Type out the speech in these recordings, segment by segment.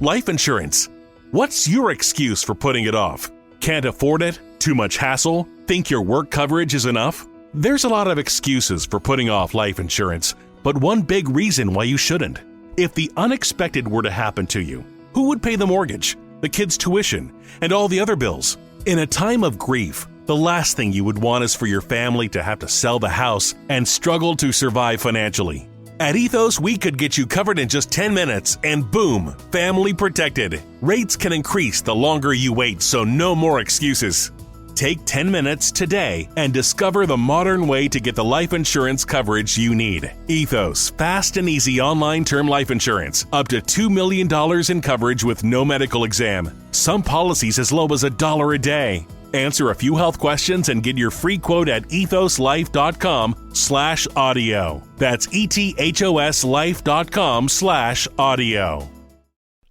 Life insurance. What's your excuse for putting it off? Can't afford it? Too much hassle? Think your work coverage is enough? There's a lot of excuses for putting off life insurance, but one big reason why you shouldn't. If the unexpected were to happen to you, who would pay the mortgage, the kids' tuition, and all the other bills? In a time of grief, the last thing you would want is for your family to have to sell the house and struggle to survive financially. At Ethos, we could get you covered in just 10 minutes and boom, family protected. Rates can increase the longer you wait, so no more excuses. Take 10 minutes today and discover the modern way to get the life insurance coverage you need. Ethos, fast and easy online term life insurance. Up to $2 million in coverage with no medical exam. Some policies as low as $1 a day. Answer a few health questions and get your free quote at ethoslife.com/audio. That's ethoslife.com/audio.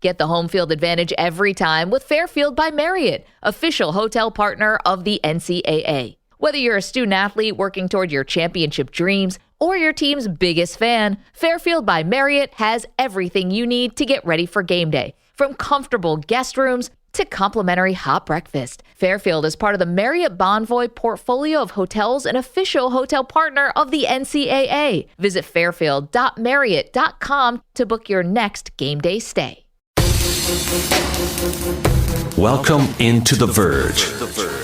Get the home field advantage every time with Fairfield by Marriott, official hotel partner of the NCAA. Whether you're a student athlete working toward your championship dreams or your team's biggest fan, Fairfield by Marriott has everything you need to get ready for game day. From comfortable guest rooms to complimentary hot breakfast, Fairfield is part of the Marriott Bonvoy portfolio of hotels and official hotel partner of the NCAA. Visit fairfield.marriott.com to book your next game day stay. Welcome into The Verge,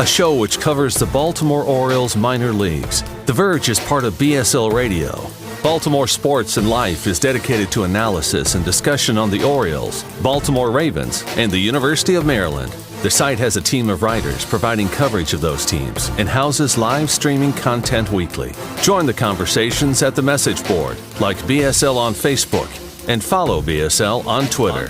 a show which covers the Baltimore Orioles minor leagues. The Verge is part of BSL Radio. Baltimore Sports and Life is dedicated to analysis and discussion on the Orioles, Baltimore Ravens, and the University of Maryland. The site has a team of writers providing coverage of those teams and houses live streaming content weekly. Join the conversations at the message board, like BSL on Facebook, and follow BSL on Twitter.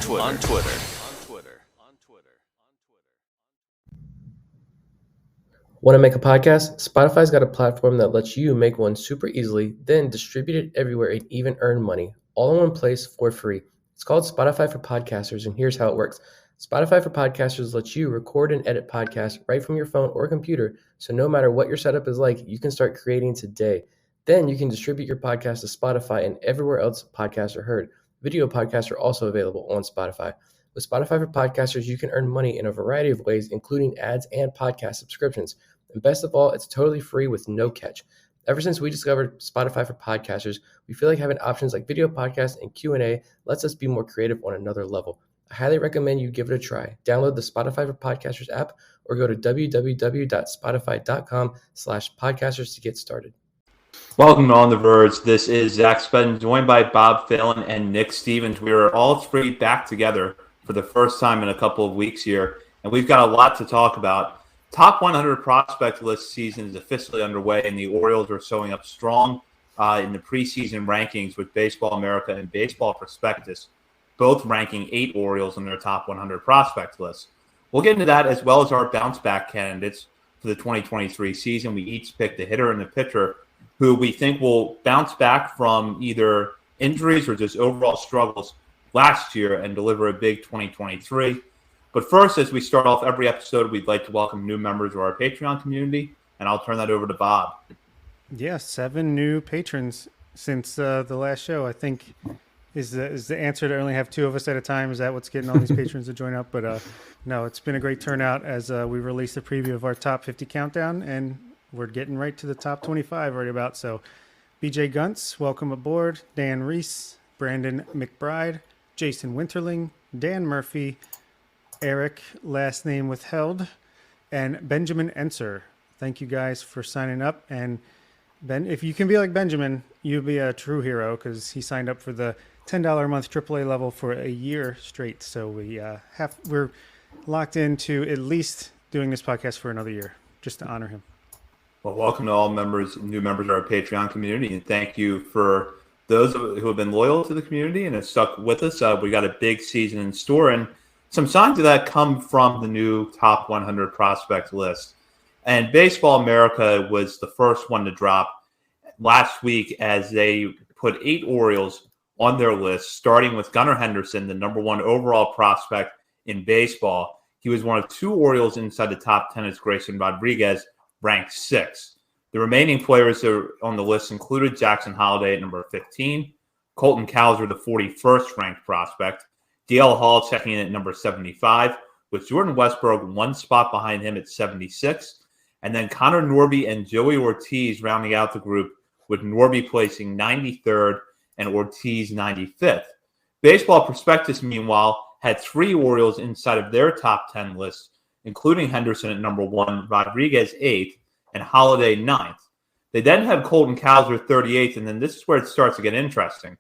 Want to make a podcast? Spotify's got a platform that lets you make one super easily, then distribute it everywhere and even earn money, all in one place for free. It's called Spotify for Podcasters, and here's how it works. Spotify for Podcasters lets you record and edit podcasts right from your phone or computer, so no matter what your setup is like, you can start creating today. Then you can distribute your podcast to Spotify and everywhere else podcasts are heard. Video podcasts are also available on Spotify. With Spotify for Podcasters, you can earn money in a variety of ways, including ads and podcast subscriptions. And best of all, it's totally free with no catch. Ever since we discovered Spotify for Podcasters, we feel like having options like video podcasts and Q&A lets us be more creative on another level. I highly recommend you give it a try. Download the Spotify for Podcasters app or go to www.spotify.com/podcasters to get started. Welcome to On the Verge. This is Zach Spedden, joined by Bob Phelan and Nick Stevens. We are all three back together for the first time in a couple of weeks here, and we've got a lot to talk about. Top 100 prospect list season is officially underway, and the Orioles are showing up strong in the preseason rankings with Baseball America and Baseball Prospectus, both ranking 8 Orioles on their top 100 prospect list. We'll get into that as well as our bounce-back candidates for the 2023 season. We each picked a hitter and a pitcher who we think will bounce back from either injuries or just overall struggles last year and deliver a big 2023. But first, as we start off every episode, we'd like to welcome new members of our Patreon community, and I'll turn that over to Bob. Yeah, 7 new patrons since the last show. I think is the answer to only have 2 of us at a time. Is that what's getting all these patrons to join up? But no, it's been a great turnout as we released a preview of our top 50 countdown, and we're getting right to the top 25 right about. So BJ Guntz, welcome aboard. Dan Reese, Brandon McBride, Jason Winterling, Dan Murphy, Eric, last name withheld, and Benjamin Enser. Thank you guys for signing up. And Ben, if you can be like Benjamin, you'll be a true hero because he signed up for the $10 a month AAA level for a year straight. So we're locked into at least doing this podcast for another year just to honor him. Well, welcome to all new members of our Patreon community, and thank you for those who have been loyal to the community and have stuck with us. We got a big season in store, and some signs of that come from the new top 100 prospect list. And Baseball America was the first one to drop last week as they put 8 Orioles on their list, starting with Gunnar Henderson, the number 1 overall prospect in baseball. He was one of 2 Orioles inside the top 10 as Grayson Rodriguez, ranked 6th. The remaining players that are on the list included Jackson Holliday at number 15, Colton Cowser, the 41st ranked prospect, DL Hall checking in at number 75, with Jordan Westburg one spot behind him at 76. And then Connor Norby and Joey Ortiz rounding out the group, with Norby placing 93rd and Ortiz 95th. Baseball Prospectus, meanwhile, had 3 Orioles inside of their top 10 list, including Henderson at number 1, Rodriguez 8th, and Holiday 9th. They then have Colton Cowser 38th, and then this is where it starts to get interesting.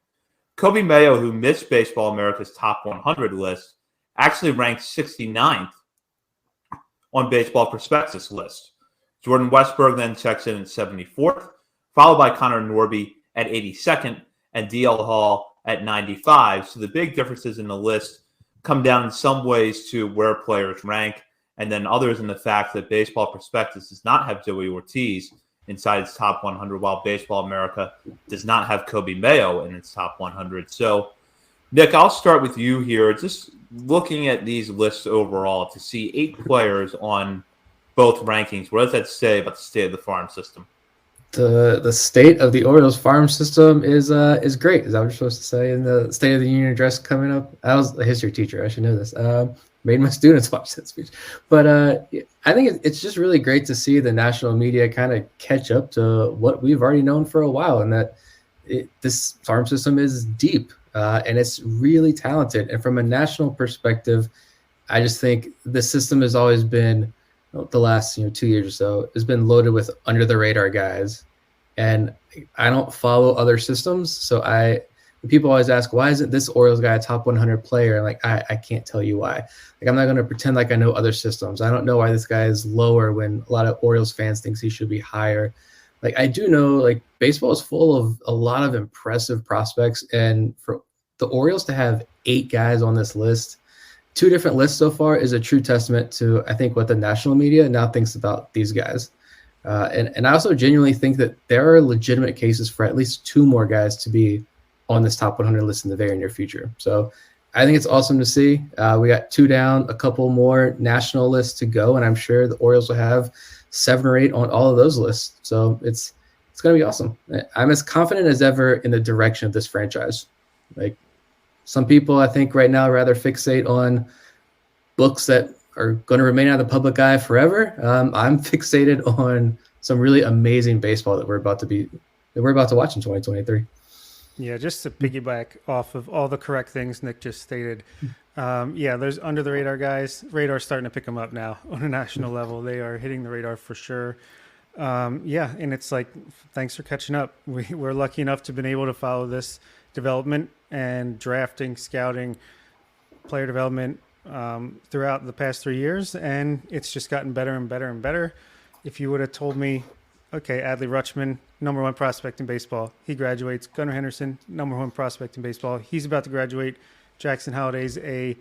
Kobe Mayo, who missed Baseball America's top 100 list, actually ranked 69th on Baseball Prospectus list. Jordan Westburg then checks in at 74th, followed by Connor Norby at 82nd and DL Hall at 95. So the big differences in the list come down in some ways to where players rank, and then others in the fact that Baseball Prospectus does not have Joey Ortiz inside its top 100, while Baseball America does not have Kobe Mayo in its top 100. So, Nick, I'll start with you here. Just looking at these lists overall, to see 8 players on both rankings, what does that say about the state of the farm system? The state of the Orioles farm system is great. Is that what you're supposed to say in the State of the Union address coming up? I was a history teacher. I should know this. Made my students watch that speech. But I think it's just really great to see the national media kind of catch up to what we've already known for a while, and that this farm system is deep and it's really talented. And from a national perspective, I just think the system has always been, the last 2 years or so, has been loaded with under the radar guys. And I don't follow other systems, so people always ask, why isn't this Orioles guy a top 100 player? And I can't tell you why. I'm not going to pretend like I know other systems. I don't know why this guy is lower when a lot of Orioles fans thinks he should be higher. I do know baseball is full of a lot of impressive prospects, and for the Orioles to have 8 guys on this list, 2 different lists so far, is a true testament to, I think, what the national media now thinks about these guys. And I also genuinely think that there are legitimate cases for at least 2 more guys to be on this top 100 list in the very near future. So I think it's awesome to see. We got 2 down, a couple more national lists to go, and I'm sure the Orioles will have 7 or 8 on all of those lists. So it's going to be awesome. I'm as confident as ever in the direction of this franchise. Some people, I think, right now rather fixate on books that are going to remain out of the public eye forever. I'm fixated on some really amazing baseball that we're about to watch in 2023. Yeah, just to piggyback off of all the correct things Nick just stated. There's under the radar guys. Radar's starting to pick them up now on a national level. They are hitting the radar for sure. And it's thanks for catching up. We're lucky enough to have been able to follow this development and drafting, scouting, player development throughout the past 3 years, and it's just gotten better and better and better. If you would have told me, okay, Adley Rutschman, number 1 prospect in baseball, he graduates. Gunnar Henderson, number 1 prospect in baseball, he's about to graduate. Jackson Holliday's a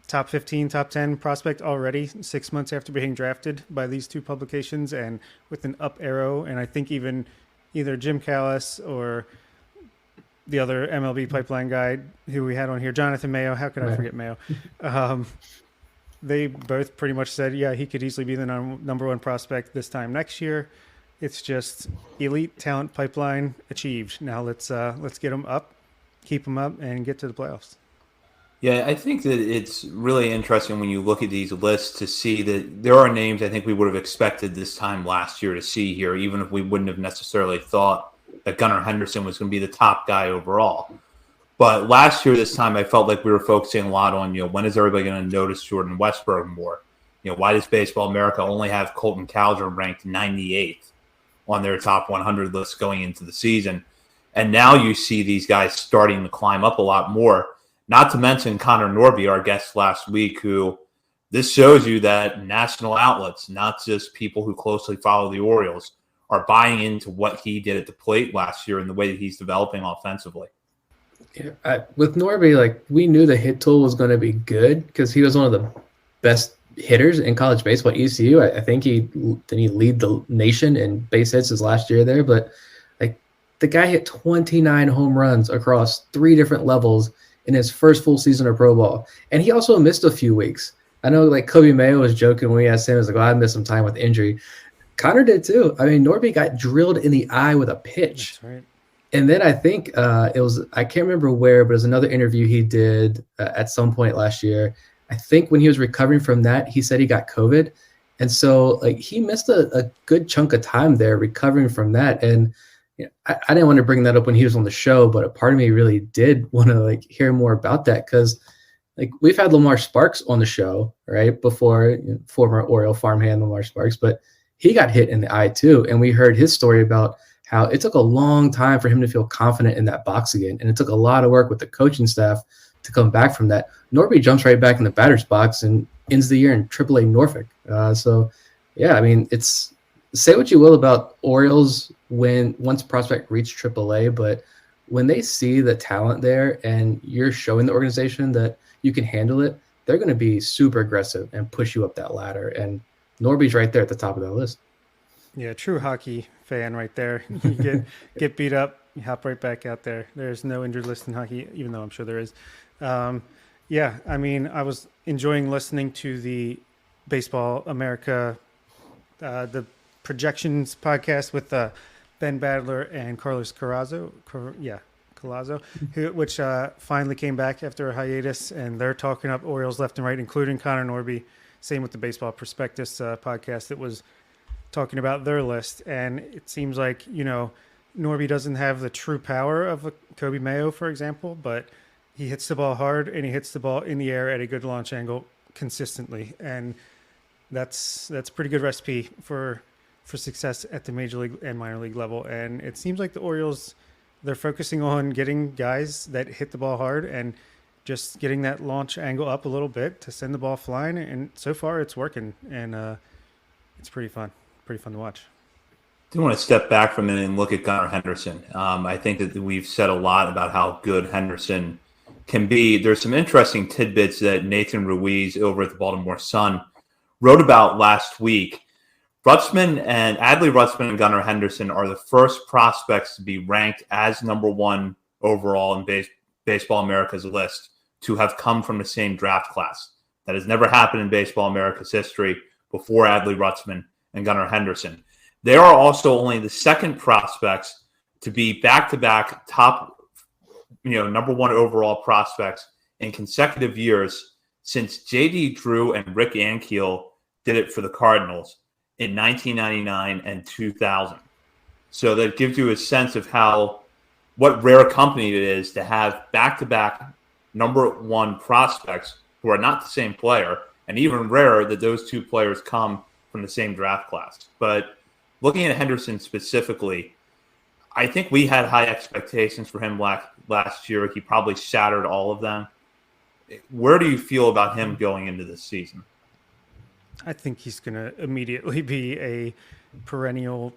top 15, top 10 prospect already 6 months after being drafted by these 2 publications, and with an up arrow. And I think even either Jim Callis or the other MLB pipeline guy who we had on here, Jonathan Mayo, how could I forget Mayo? They both pretty much said, yeah, he could easily be the number 1 prospect this time next year. It's just elite talent pipeline achieved. Now let's get him up, keep him up, and get to the playoffs. Yeah, I think that it's really interesting when you look at these lists to see that there are names I think we would have expected this time last year to see here, even if we wouldn't have necessarily thought that Gunnar Henderson was going to be the top guy overall. But last year, this time, I felt like we were focusing a lot on, when is everybody going to notice Jordan Westburg more? Why does Baseball America only have Colton Cowser ranked 98th on their top 100 list going into the season? And now you see these guys starting to climb up a lot more, not to mention Connor Norby, our guest last week, who this shows you that national outlets, not just people who closely follow the Orioles, are buying into what he did at the plate last year and the way that he's developing offensively. Yeah, with Norby, we knew the hit tool was going to be good because he was one of the best hitters in college baseball at ECU. I think he lead the nation in base hits his last year there, but the guy hit 29 home runs across 3 different levels in his first full season of pro ball, and he also missed a few weeks. I know Kobe Mayo was joking when we asked him, I missed some time with injury. Connor did too. Norby got drilled in the eye with a pitch. That's right. And then I think I can't remember where, but it was another interview he did at some point last year. I think when he was recovering from that, he said he got COVID. And so like he missed a good chunk of time there recovering from that. And I didn't want to bring that up when he was on the show, but a part of me really did want to like hear more about that, because like we've had Lamar Sparks on the show, right? Before, former Oriole farmhand Lamar Sparks, but he got hit in the eye too. And we heard his story about how it took a long time for him to feel confident in that box again. And it took a lot of work with the coaching staff to come back from that. Norby jumps right back in the batter's box and ends the year in AAA Norfolk. So yeah, I mean, it's, say what you will about Orioles once prospect reach AAA, but when they see the talent there and you're showing the organization that you can handle it, they're going to be super aggressive and push you up that ladder. And Norby's right there at the top of that list. Yeah, true hockey fan right there. You get beat up, you hop right back out there. There's no injured list in hockey, even though I'm sure there is. Yeah, I mean, I was enjoying listening to the Baseball America, the projections podcast with Ben Badler and Carlos Carrazzo, which finally came back after a hiatus, and they're talking up Orioles left and right, including Connor Norby. Same with the Baseball Prospectus podcast that was talking about their list. And it seems like, Norby doesn't have the true power of a Kobe Mayo, for example, but he hits the ball hard and he hits the ball in the air at a good launch angle consistently. And that's a pretty good recipe for success at the major league and minor league level. And it seems like the Orioles, they're focusing on getting guys that hit the ball hard and just getting that launch angle up a little bit to send the ball flying. And so far it's working, and it's pretty fun to watch. I do want to step back for a minute and look at Gunnar Henderson. I think that we've said a lot about how good Henderson can be. There's some interesting tidbits that Nathan Ruiz over at the Baltimore Sun wrote about last week. Adley Rutzman and Gunnar Henderson are the first prospects to be ranked as number one overall in Baseball America's list to have come from the same draft class. That has never happened in Baseball America's history before Adley Rutzman and Gunnar Henderson. They are also only the second prospects to be back-to-back top, number one overall prospects in consecutive years since J.D. Drew and Rick Ankiel did it for the Cardinals in 1999 and 2000. So that gives you a sense of what rare company it is to have back-to-back number one prospects who are not the same player, and even rarer that those two players come from the same draft class. But looking at Henderson specifically, I think we had high expectations for him last year. He probably shattered all of them. Where do you feel about him going into this season? I think he's going to immediately be a perennial,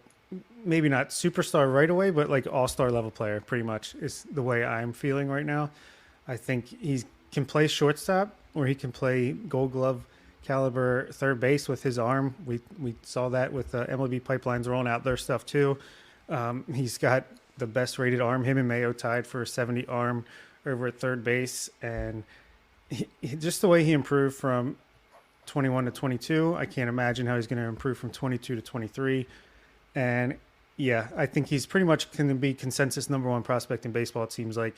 maybe not superstar right away, but like all-star level player, pretty much is the way I'm feeling right now. I think he can play shortstop, or he can play Gold Glove caliber third base with his arm. We saw that with MLB Pipelines rolling out their stuff too. He's got the best rated arm. Him and Mayo tied for a 70 arm over at third base. And just the way he improved from 21 to 22, I can't imagine how he's going to improve from 22 to 23. And yeah, I think he's pretty much going to be consensus number one prospect in baseball, it seems like.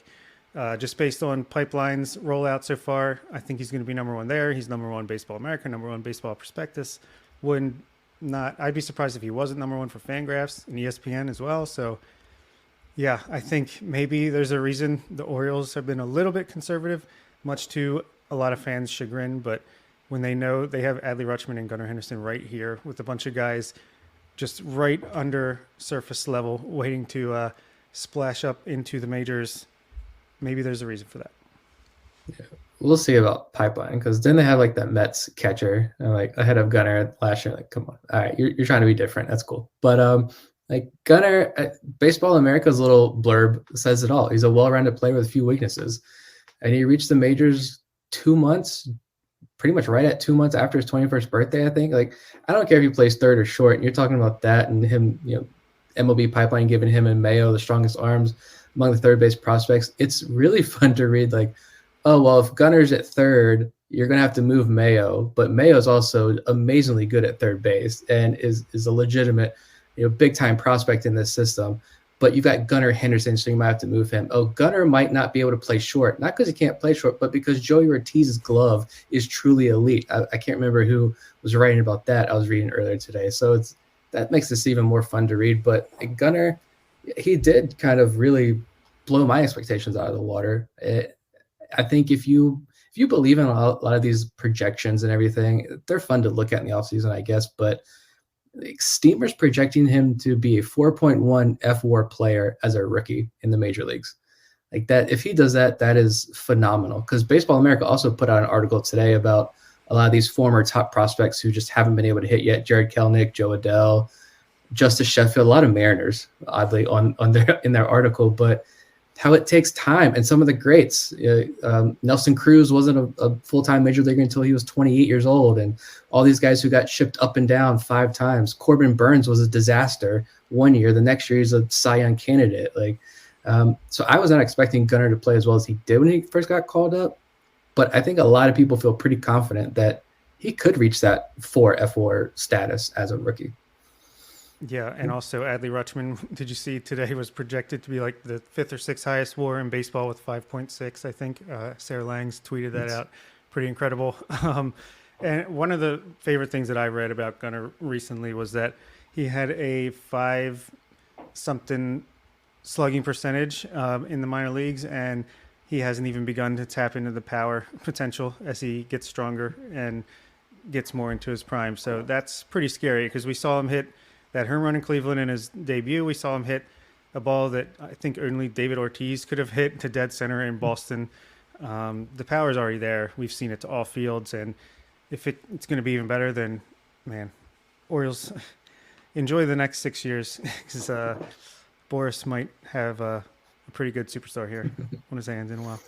Just based on Pipeline's rollout so far, I think he's going to be number one there. He's number one Baseball America, number one Baseball Prospectus. I'd be surprised if he wasn't number one for Fangraphs and ESPN as well. So yeah, I think maybe there's a reason the Orioles have been a little bit conservative, much to a lot of fans' chagrin. But when they know they have Adley Rutschman and Gunnar Henderson right here with a bunch of guys just right under surface level waiting to splash up into the majors, maybe there's a reason for that. Yeah, we'll see about Pipeline, because then they have like that Mets catcher like ahead of Gunnar last year. Like, come on, all right, you're trying to be different. That's cool. But like Gunnar, Baseball America's little blurb says it all. He's a well-rounded player with a few weaknesses, and he reached the majors 2 months, pretty much right at 2 months after his 21st birthday, I think. Like, I don't care if he plays third or short, and you're talking about that and him, MLB Pipeline giving him and Mayo the strongest arms among the third base prospects. It's really fun to read, like, oh, well, if Gunnar's at third, you're going to have to move Mayo, but Mayo's also amazingly good at third base and is a legitimate, big time prospect in this system. but you've got Gunnar Henderson, so you might have to move him. Oh, Gunnar might not be able to play short, not because he can't play short, but because Joey Ortiz's glove is truly elite. I can't remember who was writing about that. I was reading earlier today. So that makes this even more fun to read. But Gunnar, he did kind of really blow my expectations out of the water. I think if you believe in a lot of these projections and everything, they're fun to look at in the offseason, I guess. But Steamer's projecting him to be a 4.1 F-WAR player as a rookie in the major leagues. Like that, if he does that, that is phenomenal. Because Baseball America also put out an article today about a lot of these former top prospects who just haven't been able to hit yet. Jared Kelenic, Joe Adell, Justice Sheffield, a lot of Mariners, oddly, in their article. But how it takes time, and some of the greats. Nelson Cruz wasn't a full-time major leaguer until he was 28 years old, and all these guys who got shipped up and down 5 times. Corbin Burns was a disaster one year. The next year, he's a Cy Young candidate. So I was not expecting Gunnar to play as well as he did when he first got called up, but I think a lot of people feel pretty confident that he could reach that 4 F4 status as a rookie. Yeah, and also Adley Rutschman, did you see today, was projected to be like the 5th or 6th highest WAR in baseball with 5.6, I think. Sarah Langs tweeted that out. Pretty incredible. And one of the favorite things that I read about Gunnar recently was that he had a 5-something slugging percentage in the minor leagues, and he hasn't even begun to tap into the power potential as he gets stronger and gets more into his prime. So that's pretty scary because we saw him hit that home run in Cleveland in his debut. We saw him hit a ball that I think only David Ortiz could have hit to dead center in Boston. The power's already there. We've seen it to all fields, and if it's going to be even better, then, man, Orioles, enjoy the next 6 years because Boris might have a pretty good superstar here when his hands in a while.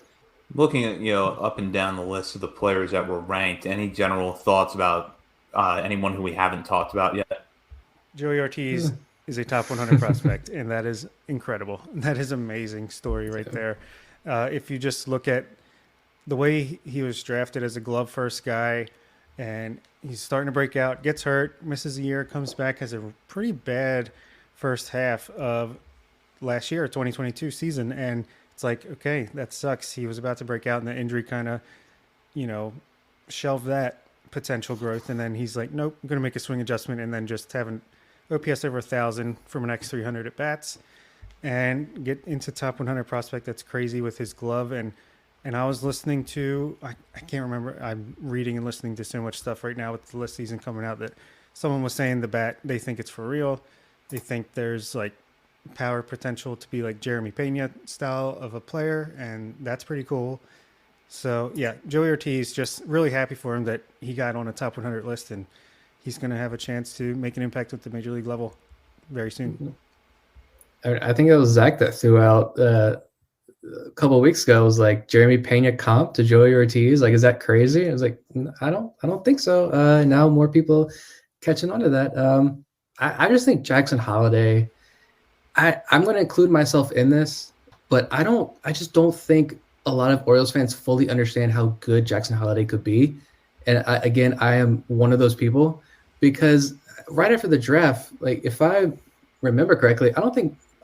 Looking at, up and down the list of the players that were ranked, any general thoughts about anyone who we haven't talked about yet? Joey Ortiz is a top 100 prospect, and that is incredible. That is an amazing story right there. If you just look at the way he was drafted as a glove-first guy, and he's starting to break out, gets hurt, misses a year, comes back, has a pretty bad first half of last year, 2022 season, and it's like, okay, that sucks. He was about to break out, and the injury kind of, shelved that potential growth, and then he's like, nope, I'm going to make a swing adjustment, and then just have an OPS over 1,000 from an X300 at bats and get into top 100 prospect. That's crazy with his glove. And I was listening to, I can't remember, I'm reading and listening to so much stuff right now with the list season coming out that someone was saying the bat, they think it's for real. They think there's like power potential to be like Jeremy Pena style of a player, and that's pretty cool. So yeah, Joey Ortiz, just really happy for him that he got on a top 100 list, and he's going to have a chance to make an impact at the major league level very soon. I think it was Zach that threw out a couple of weeks ago. It was like Jeremy Pena comp to Joey Ortiz. Like, is that crazy? I was like, I don't think so. Now more people catching on to that. I just think Jackson Holliday, I'm going to include myself in this, but I just don't think a lot of Orioles fans fully understand how good Jackson Holliday could be. And I am one of those people, because right after the draft, like if I remember correctly, I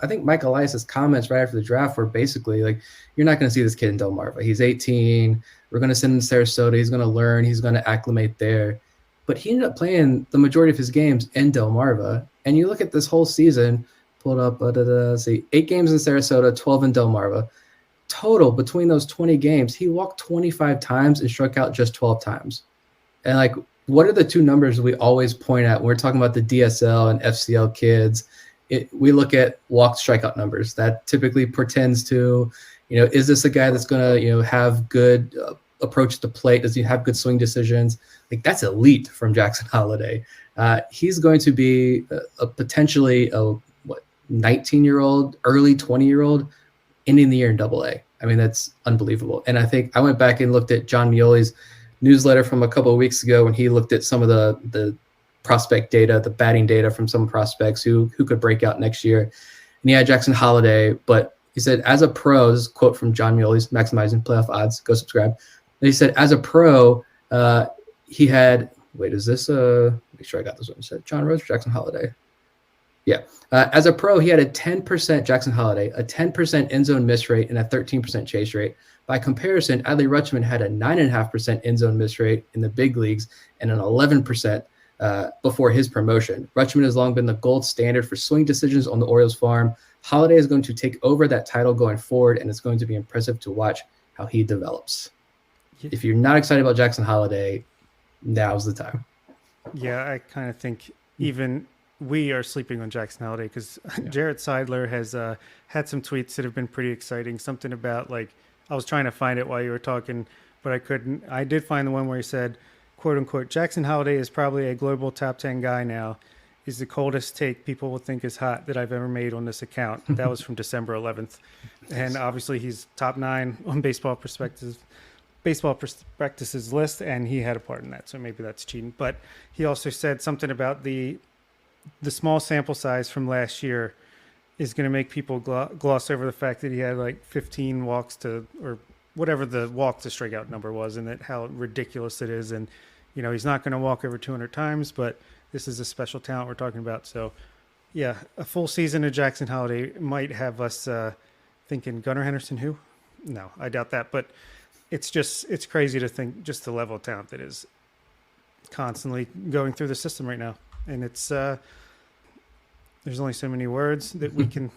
think Mike Elias's comments right after the draft were basically like, you're not going to see this kid in Delmarva. He's 18. We're going to send him to Sarasota. He's going to learn. He's going to acclimate there. But he ended up playing the majority of his games in Delmarva. And you look at this whole season, pulled up, 8 games in Sarasota, 12 in Delmarva. Total between those 20 games, he walked 25 times and struck out just 12 times. And like, what are the two numbers we always point at when we're talking about the DSL and FCL kids? We look at walk strikeout numbers. That typically portends to, is this a guy that's going to, have good approach to plate? Does he have good swing decisions? Like, that's elite from Jackson Holliday. He's going to be a potentially 19-year-old, early 20-year-old ending the year in AA. I mean, that's unbelievable. And I think I went back and looked at John Mioli's newsletter from a couple of weeks ago when he looked at some of the prospect data, the batting data from some prospects who could break out next year. And he had Jackson Holliday, but he said, as a pro, this is a quote from John Mioli's Maximizing Playoff Odds, go subscribe. And he said, as a pro, he had, make sure I got this one. He said John Rose or Jackson Holliday. Yeah. As a pro, he had a 10% Jackson Holiday, a 10% end zone miss rate, and a 13% chase rate. By comparison, Adley Rutschman had a 9.5% end zone miss rate in the big leagues and an 11% before his promotion. Rutschman has long been the gold standard for swing decisions on the Orioles farm. Holiday is going to take over that title going forward, and it's going to be impressive to watch how he develops. If you're not excited about Jackson Holiday, now's the time. Yeah, I kind of think even we are sleeping on Jackson Holiday because Jarrett Seidler has had some tweets that have been pretty exciting. Something about, like, I was trying to find it while you were talking, but I couldn't. I did find the one where he said, quote unquote, Jackson Holiday is probably a global top 10 guy now. He's the coldest take people will think is hot that I've ever made on this account. That was from December 11th. And obviously he's top 9 on Baseball Prospectus's list, and he had a part in that, so maybe that's cheating. But he also said something about the small sample size from last year is going to make people gloss over the fact that he had like 15 walks or whatever the walk to strikeout number was, and that how ridiculous it is. And, you know, he's not going to walk over 200 times, but this is a special talent we're talking about. So, yeah, a full season of Jackson Holiday might have us thinking Gunnar Henderson who? No, I doubt that. But it's crazy to think just the level of talent that is constantly going through the system right now. And it's there's only so many words that we can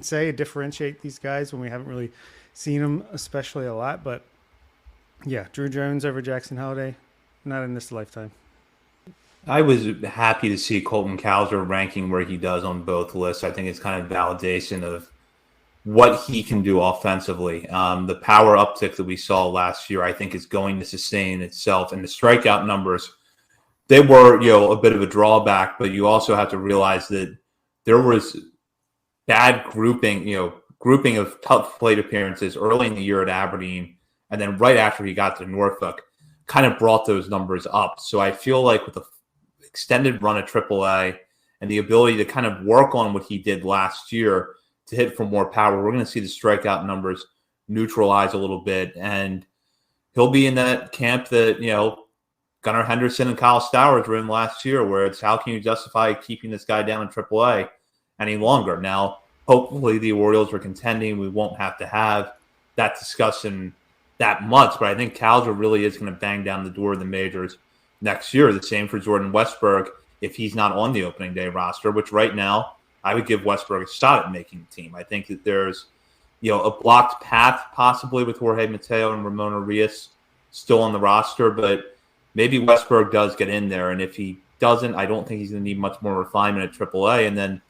say to differentiate these guys when we haven't really seen them especially a lot. But yeah, Drew Jones over Jackson Holiday, not in this lifetime. I was happy to see Colton Cowser ranking where he does on both lists. I think it's kind of validation of what he can do offensively. The power uptick that we saw last year, I think, is going to sustain itself. And the strikeout numbers, they were, a bit of a drawback, but you also have to realize that there was bad grouping of tough plate appearances early in the year at Aberdeen, and then right after he got to Norfolk, kind of brought those numbers up. So I feel like with the extended run at AAA and the ability to kind of work on what he did last year to hit for more power, we're going to see the strikeout numbers neutralize a little bit, and he'll be in that camp that, Gunnar Henderson and Kyle Stowers were in last year, where it's how can you justify keeping this guy down in AAA any longer? Now, hopefully the Orioles are contending. We won't have to have that discussion that much, but I think Cowser really is going to bang down the door of the majors next year. The same for Jordan Westberg if he's not on the opening day roster, which right now I would give Westberg a shot at making the team. I think that there's, a blocked path possibly with Jorge Mateo and Ramon Arias still on the roster, but maybe Westberg does get in there. And if he doesn't, I don't think he's going to need much more refinement at AAA. And then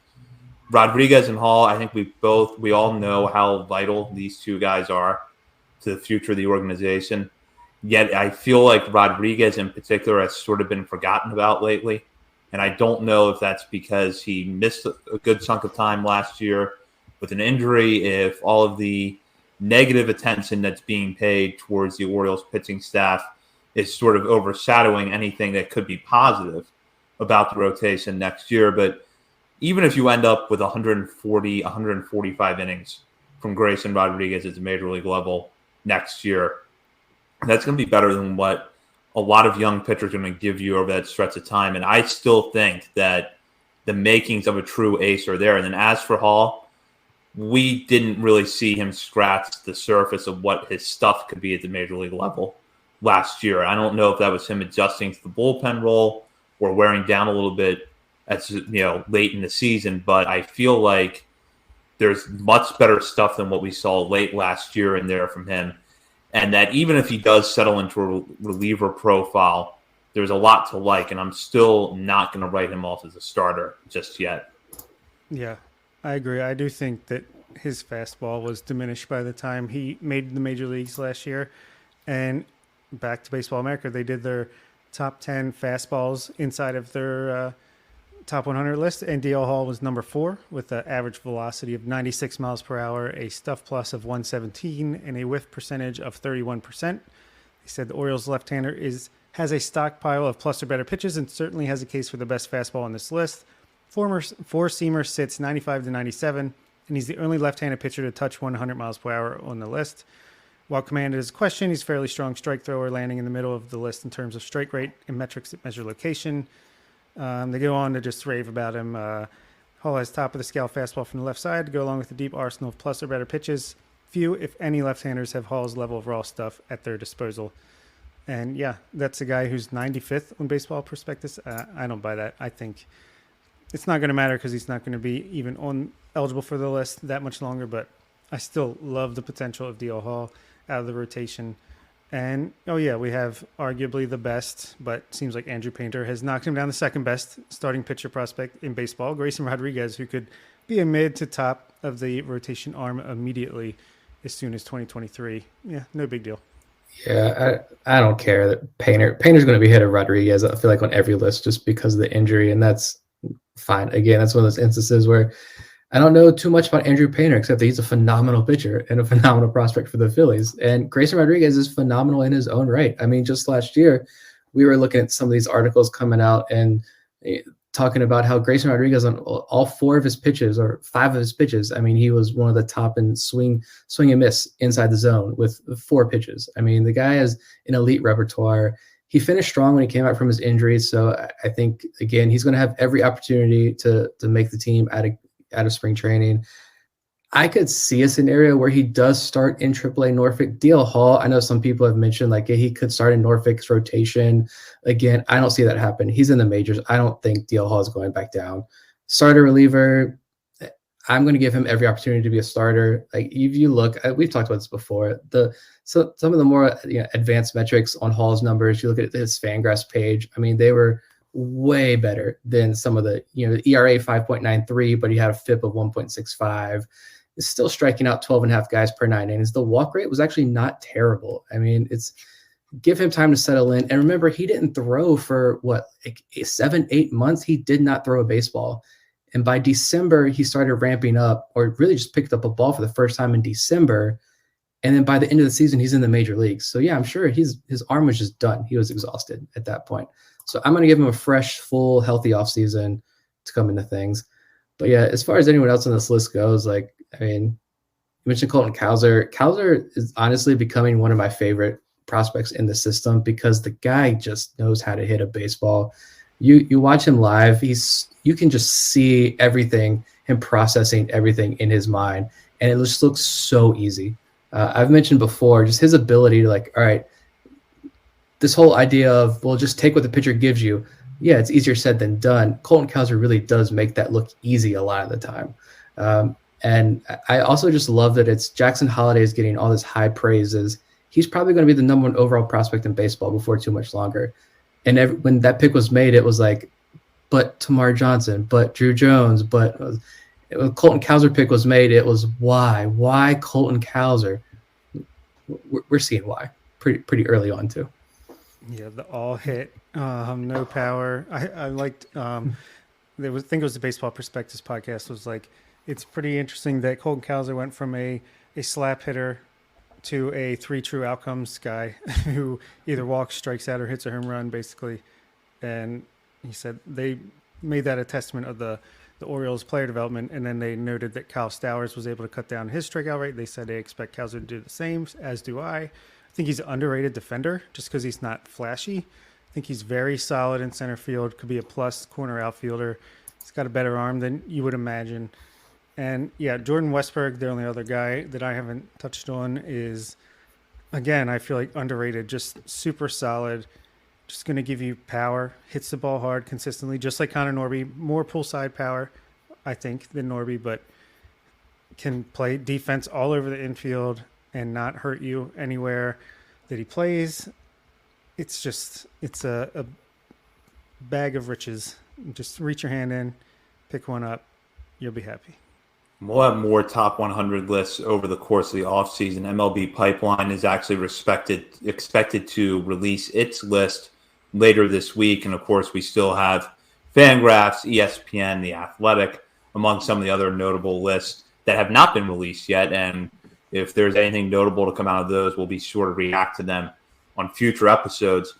Rodriguez and Hall, I think we all know how vital these two guys are to the future of the organization. Yet I feel like Rodriguez in particular has sort of been forgotten about lately. And I don't know if that's because he missed a good chunk of time last year with an injury, if all of the negative attention that's being paid towards the Orioles pitching staff is sort of overshadowing anything that could be positive about the rotation next year. But even if you end up with 140, 145 innings from Grayson Rodriguez at the major league level next year, that's going to be better than what a lot of young pitchers are going to give you over that stretch of time. And I still think that the makings of a true ace are there. And then as for Hall, we didn't really see him scratch the surface of what his stuff could be at the major league level last year. I don't know if that was him adjusting to the bullpen role or wearing down a little bit as late in the season, but I feel like there's much better stuff than what we saw late last year in there from him. And that even if he does settle into a reliever profile, there's a lot to like, and I'm still not going to write him off as a starter just yet. Yeah, I agree. I do think that his fastball was diminished by the time he made the major leagues last year. And back to Baseball America, they did their top 10 fastballs inside of their top 100 list, and DL Hall was number 4 with an average velocity of 96 miles per hour, a stuff plus of 117, and a whiff percentage of 31%. He said the Orioles left-hander has a stockpile of plus or better pitches and certainly has a case for the best fastball on this list. Four-seamer sits 95 to 97, and he's the only left-handed pitcher to touch 100 miles per hour on the list. While commanded is a question, he's a fairly strong strike thrower, landing in the middle of the list in terms of strike rate and metrics that measure location. They go on to just rave about him. Hall has top of the scale fastball from the left side to go along with a deep arsenal of plus or better pitches. Few, if any, left-handers have Hall's level of raw stuff at their disposal. And yeah, that's a guy who's 95th on Baseball Prospectus. I don't buy that. I think it's not going to matter because he's not going to be even eligible for the list that much longer. But I still love the potential of D.L. Hall out of the rotation. And, oh yeah, we have arguably the best, but seems like Andrew Painter has knocked him down the second best starting pitcher prospect in baseball, Grayson Rodriguez, who could be a mid to top of the rotation arm immediately as soon as 2023. Yeah, no big deal. Yeah, I don't care that Painter's going to be ahead of Rodriguez, I feel like, on every list just because of the injury, and that's fine. Again, that's one of those instances where I don't know too much about Andrew Painter, except that he's a phenomenal pitcher and a phenomenal prospect for the Phillies. And Grayson Rodriguez is phenomenal in his own right. I mean, just last year, we were looking at some of these articles coming out and talking about how Grayson Rodriguez on all 4 of his pitches or 5 of his pitches, I mean, he was one of the top in swing and miss inside the zone with 4 pitches. I mean, the guy has an elite repertoire. He finished strong when he came out from his injuries. So I think, again, he's going to have every opportunity to make the team out of spring training. I could see a scenario where he does start in AAA Norfolk. D.L. Hall, I know some people have mentioned like he could start in Norfolk's rotation. Again, I don't see that happen. He's in the majors. I don't think D.L. Hall is going back down. Starter reliever, I'm going to give him every opportunity to be a starter. Like if you look, we've talked about this before. So some of the more advanced metrics on Hall's numbers, you look at his Fangraphs page. I mean, they were way better than some of the ERA 5.93, but he had a FIP of 1.65. Is still striking out 12.5 guys per 9 innings. The walk rate was actually not terrible. I mean, give him time to settle in. And remember, he didn't throw for 7-8 months. He did not throw a baseball. And by December, he started ramping up, or really just picked up a ball for the first time in December. And then by the end of the season, he's in the major leagues. So yeah, I'm sure his arm was just done. He was exhausted at that point. So I'm going to give him a fresh, full, healthy offseason to come into things. But yeah, as far as anyone else on this list goes, I mean, you mentioned Colton Cowser. Cowser is honestly becoming one of my favorite prospects in the system because the guy just knows how to hit a baseball. You watch him live, you can just see everything, him processing everything in his mind, and it just looks so easy. I've mentioned before just his ability to all right, this whole idea of, well, just take what the pitcher gives you. Yeah, it's easier said than done. Colton Cowser really does make that look easy a lot of the time. And I also just love that it's Jackson Holliday is getting all this high praises. He's probably going to be the number 1 overall prospect in baseball before too much longer. And when that pick was made, it was like, but Tamar Johnson, but Drew Jones, but when Colton Cowser pick was made, it was why Colton Cowser? We're seeing why pretty early on too. Yeah, the all hit, no power. I liked. I think it was the Baseball Prospectus podcast. Was like, it's pretty interesting that Colton Cowser went from a slap hitter to a 3 true outcomes guy who either walks, strikes out, or hits a home run, basically. And he said they made that a testament of the Orioles player development, and then they noted that Kyle Stowers was able to cut down his strikeout rate. They said they expect Cowser to do the same, as do I. I think he's an underrated defender just because he's not flashy. I think he's very solid in center field, could be a plus corner outfielder. He's got a better arm than you would imagine. And yeah, Jordan Westberg, the only other guy that I haven't touched on, is, again, I feel like underrated, just super solid, just going to give you power, hits the ball hard consistently, just like Connor Norby, more pull side power, I think, than Norby, but can play defense all over the infield and not hurt you anywhere that he plays. It's a bag of riches. Just reach your hand in, pick one up, you'll be happy. We'll have more top 100 lists over the course of the offseason. MLB Pipeline is actually expected to release its list later this week. And, of course, we still have Fangraphs, ESPN, The Athletic, among some of the other notable lists that have not been released yet. And if there's anything notable to come out of those, we'll be sure to react to them on future episodes.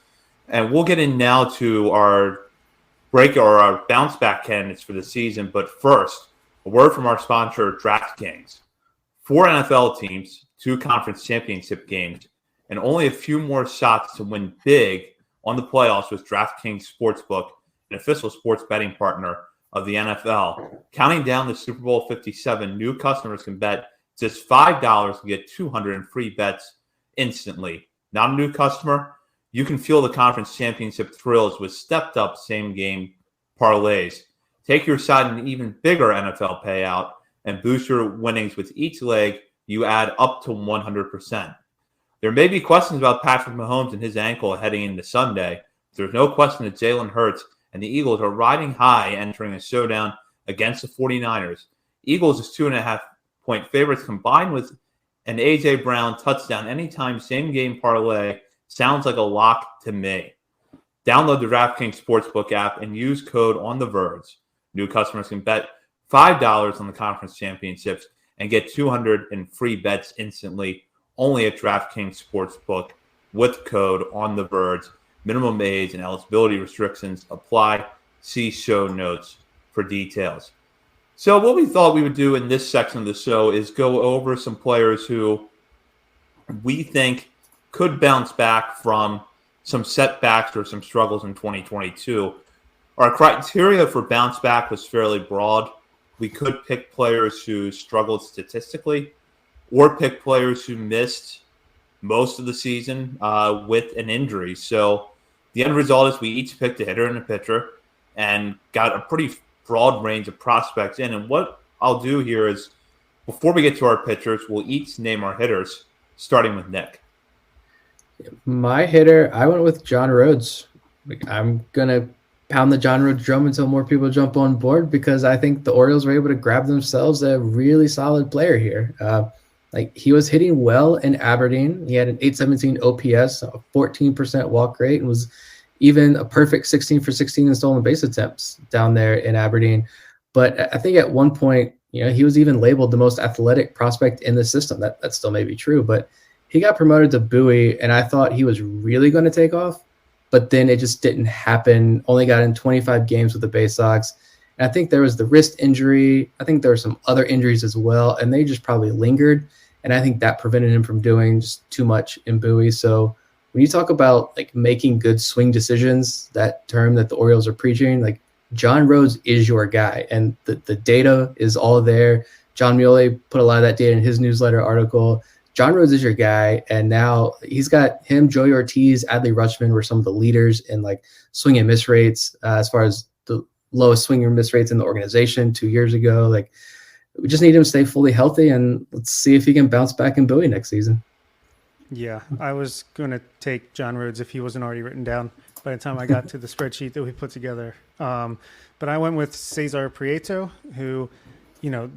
And we'll get in now to our our bounce back candidates for the season. But first, a word from our sponsor, DraftKings. 4 NFL teams, 2 conference championship games, and only a few more shots to win big on the playoffs with DraftKings Sportsbook, an official sports betting partner of the NFL. Counting down the Super Bowl 57, new customers can bet just $5 and get 200 in free bets instantly. Not a new customer? You can feel the conference championship thrills with stepped-up same-game parlays. Take your side in an even bigger NFL payout and boost your winnings with each leg you add up to 100%. There may be questions about Patrick Mahomes and his ankle heading into Sunday. There's no question that Jalen Hurts and the Eagles are riding high entering a showdown against the 49ers. Eagles is 2.5-point favorites combined with an A.J. Brown touchdown anytime same-game parlay sounds like a lock to me. Download the DraftKings Sportsbook app and use code on the Verge. New customers can bet $5 on the conference championships and get 200 in free bets instantly only at DraftKings Sportsbook with code on the Verge. Minimum age and eligibility restrictions apply. See show notes for details. So what we thought we would do in this section of the show is go over some players who we think could bounce back from some setbacks or some struggles in 2022. Our criteria for bounce back was fairly broad. We could pick players who struggled statistically or pick players who missed most of the season with an injury. So the end result is we each picked a hitter and a pitcher and got a pretty broad range of prospects in. And what I'll do here is, before we get to our pitchers, we'll each name our hitters, starting with Nick. My hitter, I went with John Rhodes. I'm going to pound the John Rhodes drum until more people jump on board, because I think the Orioles were able to grab themselves a really solid player here. He was hitting well in Aberdeen. He had an 817 OPS, a 14% walk rate, and was even a perfect 16 for 16 in stolen base attempts down there in Aberdeen. But I think at one point, he was even labeled the most athletic prospect in the system. That still may be true, but he got promoted to Bowie, and I thought he was really going to take off, but then it just didn't happen. Only got in 25 games with the Bay Sox. And I think there was the wrist injury. I think there were some other injuries as well, and they just probably lingered. And I think that prevented him from doing just too much in Bowie. So when you talk about making good swing decisions, that term that the Orioles are preaching, John Rhodes is your guy, and the data is all there. John Muley put a lot of that data in his newsletter article. John Rhodes is your guy, and now he's got him, Joey Ortiz, Adley Rutschman were some of the leaders in swing and miss rates as far as the lowest swing and miss rates in the organization 2 years ago. We just need him to stay fully healthy, and let's see if he can bounce back in Bowie next season. Yeah, I was going to take John Rhodes if he wasn't already written down by the time I got to the spreadsheet that we put together. But I went with Cesar Prieto, who,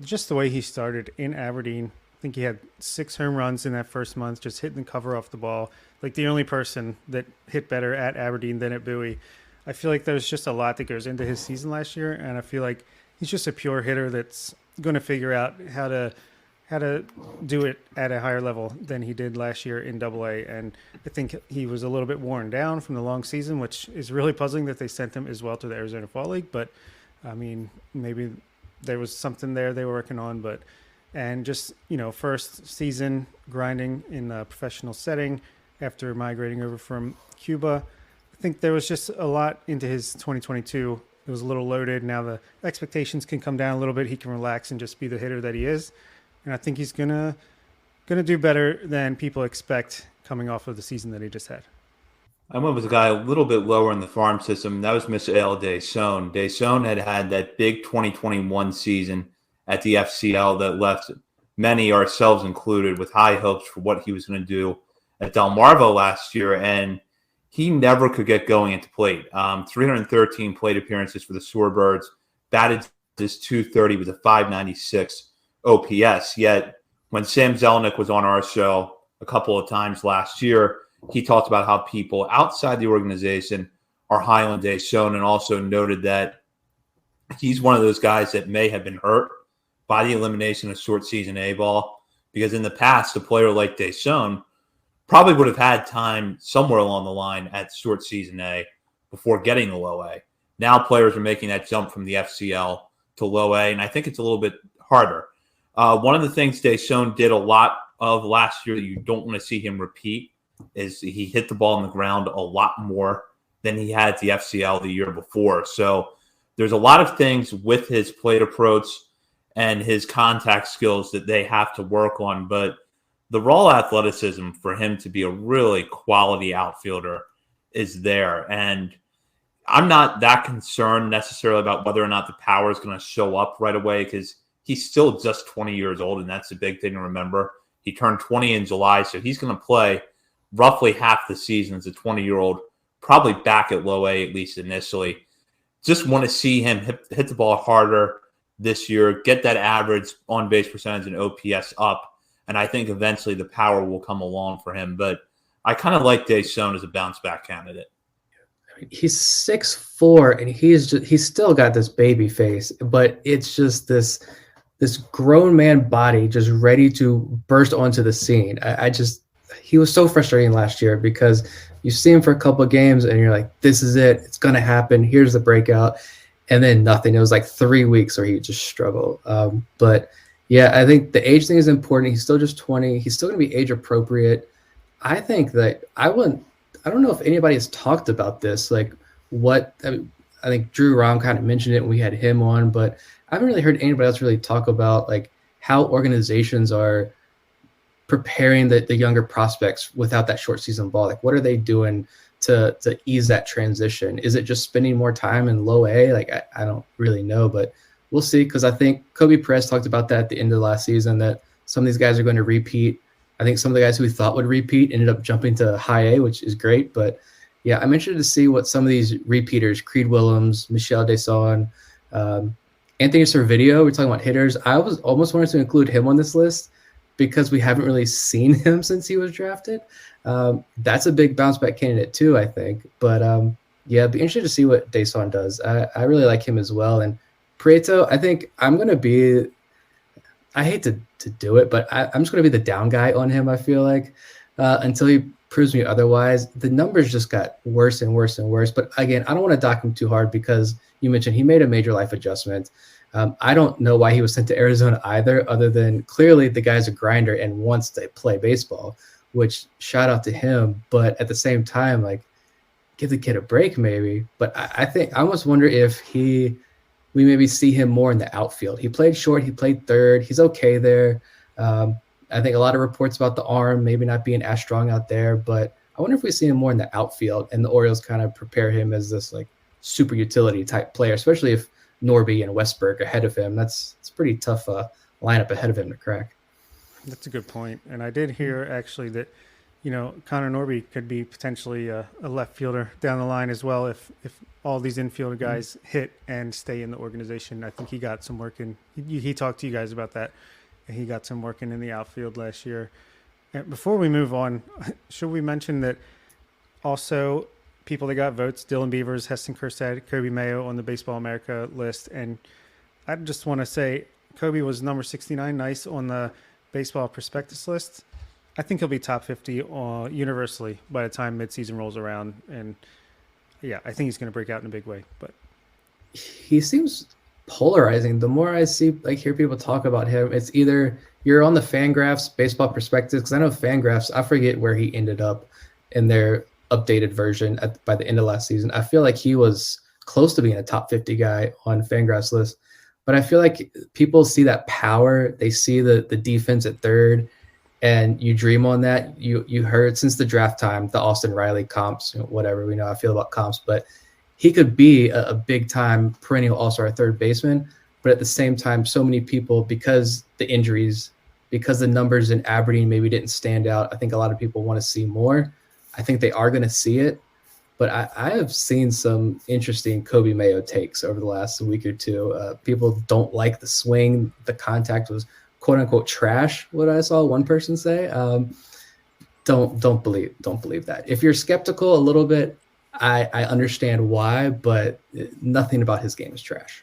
just the way he started in Aberdeen, I think he had 6 home runs in that first month, just hitting the cover off the ball. The only person that hit better at Aberdeen than at Bowie. I feel like there's just a lot that goes into his season last year, and I feel like he's just a pure hitter that's going to figure out how to do it at a higher level than he did last year in AA. And I think he was a little bit worn down from the long season, which is really puzzling that they sent him as well to the Arizona Fall League. But I mean, maybe there was something there they were working on, and just, first season grinding in a professional setting after migrating over from Cuba. I think there was just a lot into his 2022. It was a little loaded. Now the expectations can come down a little bit. He can relax and just be the hitter that he is. And I think he's gonna do better than people expect coming off of the season that he just had. I went with a guy a little bit lower in the farm system. That was Misael Deson. Deson had that big 2021 season at the FCL that left many, ourselves included, with high hopes for what he was going to do at Delmarva last year. And he never could get going at the plate. 313 plate appearances for the Shorebirds, batted just .230 with a .596 OPS. Yet when Sam Zelnick was on our show a couple of times last year, he talked about how people outside the organization are high on Deson, and also noted that he's one of those guys that may have been hurt by the elimination of short season A-ball, because in the past, a player like Deson probably would have had time somewhere along the line at short season A before getting to low A. Now players are making that jump from the FCL to low A, and I think it's a little bit harder. One of the things Deson did a lot of last year that you don't want to see him repeat is he hit the ball on the ground a lot more than he had at the FCL the year before. So there's a lot of things with his plate approach and his contact skills that they have to work on. But the raw athleticism for him to be a really quality outfielder is there. And I'm not that concerned necessarily about whether or not the power is going to show up right away, because he's still just 20 years old, and that's a big thing to remember. He turned 20 in July, so he's going to play roughly half the season as a 20-year-old, probably back at low A, at least initially. Just want to see him hit the ball harder this year, get that average on-base percentage and OPS up, and I think eventually the power will come along for him. But I kind of like Deson as a bounce-back candidate. He's 6'4", and he's still got this baby face, but it's just this grown man body just ready to burst onto the scene. He was so frustrating last year because you see him for a couple of games and you're like, this is it. It's going to happen. Here's the breakout. And then nothing. It was like 3 weeks where he just struggled. But yeah, I think the age thing is important. He's still just 20. He's still going to be age appropriate. I think that I don't know if anybody has talked about this. I think Drew Rom kind of mentioned it when we had him on, but I haven't really heard anybody else really talk about like how organizations are preparing the younger prospects without that short season ball. Like, what are they doing to ease that transition? Is it just spending more time in low A? Like, I don't really know, but we'll see. Because I think Kobe Perez talked about that at the end of last season, that some of these guys are going to repeat. I think some of the guys who we thought would repeat ended up jumping to high A, which is great. But yeah, I'm interested to see what some of these repeaters, Creed Willems, Michel Deson, Anthony Servideo, we're talking about hitters. I was almost wanted to include him on this list because we haven't really seen him since he was drafted. That's a big bounce back candidate too, I think. But yeah, it'd be interesting to see what Deson does. I really like him as well. And Prieto, I think I'm going to be, I hate to do it, but I'm just going to be the down guy on him, I feel like, until he proves me otherwise. The numbers just got worse and worse and worse. But again, I don't want to dock him too hard because you mentioned he made a major life adjustment. I don't know why he was sent to Arizona either, other than clearly the guy's a grinder and wants to play baseball, which shout out to him. But at the same time, like, give the kid a break maybe. But I think I almost wonder if we maybe see him more in the outfield. He played short, he played third. He's okay there. I think a lot of reports about the arm maybe not being as strong out there, but I wonder if we see him more in the outfield and the Orioles kind of prepare him as this like super utility type player, especially if Norby and Westberg ahead of him. It's pretty tough lineup ahead of him to crack. That's a good point. And I did hear actually that, Connor Norby could be potentially a left fielder down the line as well if all these infielder guys hit and stay in the organization. I think he got some work in. He talked to you guys about that. And he got some work in the outfield last year. And before we move on, should we mention that also people that got votes, Dylan Beavers, Heston Kjerstad, Kobe Mayo on the Baseball America list. And I just want to say Kobe was number 69, nice on the Baseball Prospectus list. I think he'll be top 50 universally by the time midseason rolls around. And yeah, I think he's going to break out in a big way. But he seems polarizing. The more I hear people talk about him, it's either you're on the Fangraphs Baseball Prospectus, because I know Fangraphs, I forget where he ended up in their updated version by the end of last season. I feel like he was close to being a top 50 guy on Fangraphs list, but I feel like people see that power, they see the defense at third, and you dream on that. You heard since the draft time the Austin Riley comps, whatever we know I feel about comps, but he could be a big time perennial all-star third baseman. But at the same time, so many people, because the injuries, because the numbers in Aberdeen maybe didn't stand out, I think a lot of people want to see more. I think they are going to see it. But I have seen some interesting Kobe Mayo takes over the last week or two. People don't like the swing. The contact was quote unquote trash, what I saw one person say. Don't believe that. If you're skeptical a little bit, I understand why, but nothing about his game is trash.